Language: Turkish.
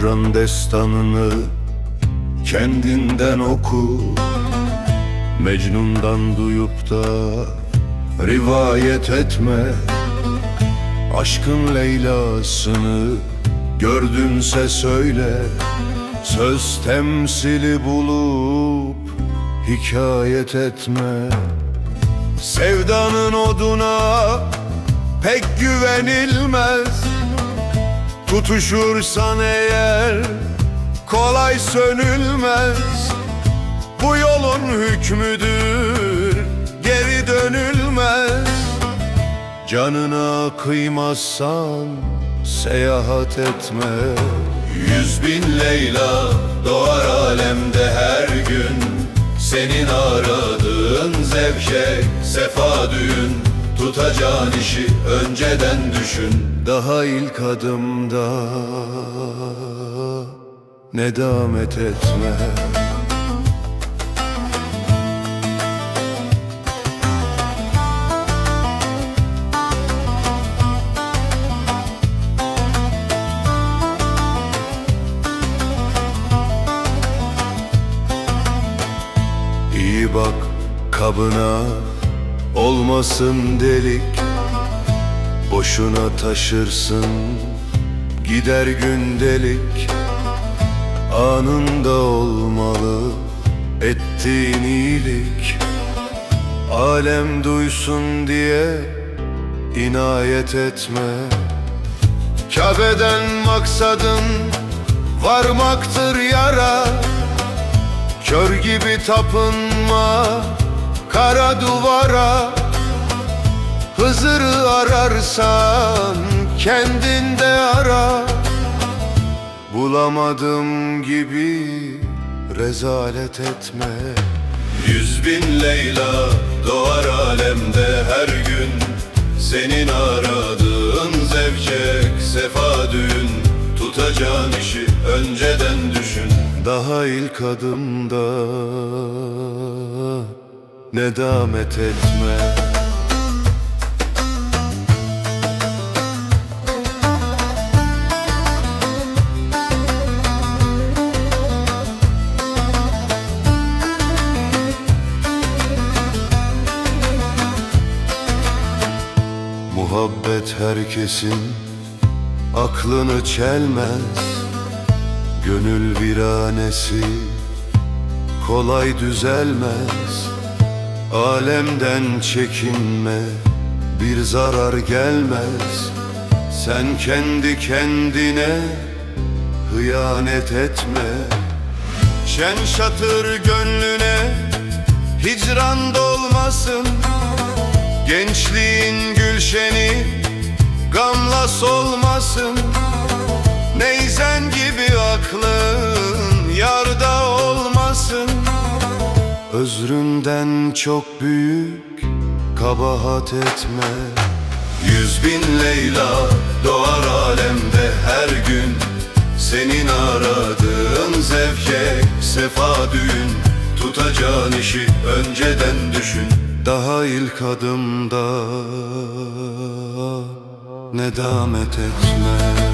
hicran destanını kendinden oku. Mecnun'dan duyup da rivayet etme. Aşkın Leyla'sını gördünse söyle. Söz temsili bulup hikayet etme. Sevdanın oduna pek güvenilmez. Tutuşursan eğer kolay sönülmez. Bu yolun hükmüdür, geri dönülmez. Canına kıymazsan seyahat etme. 100.000 Leyla doğar alemde her gün. Senin aradığın zevke sefa düğün. Tutacağın işi önceden düşün. Daha ilk adımda nedamet etme. İyi bak kabına, olmasın delik. Boşuna taşırsın, gider gündelik. Anında olmalı ettiğin iyilik. Alem duysun diye inayet etme. Kabe'den maksadın varmaktır yara. Kör gibi tapınma kara duvara. Hızır'ı ararsan kendinde ara. Bulamadım gibi rezalet etme. 100.000 Leyla doğar alemde her gün. Senin aradığın zevke sefa düğün. Tutacağın işi önceden düşün. Daha ilk adımda nedamet etme. Muhabbet herkesin aklını çelmez. Gönül viranesi kolay düzelmez. Alemden çekinme, bir zarar gelmez. Sen kendi kendine hıyanet etme. Şen şatır gönlüne hicran dolmasın. Gençliğin gülşeni gamla solmasın. Neyzen gibi aklın yarda olmasın. Özründen çok büyük kabahat etme. 100.000 Leyla doğar alemde her gün. Senin aradığın zevke sefa düğün. Tutacağın işi önceden düşün. Daha ilk adımda nedamet etme.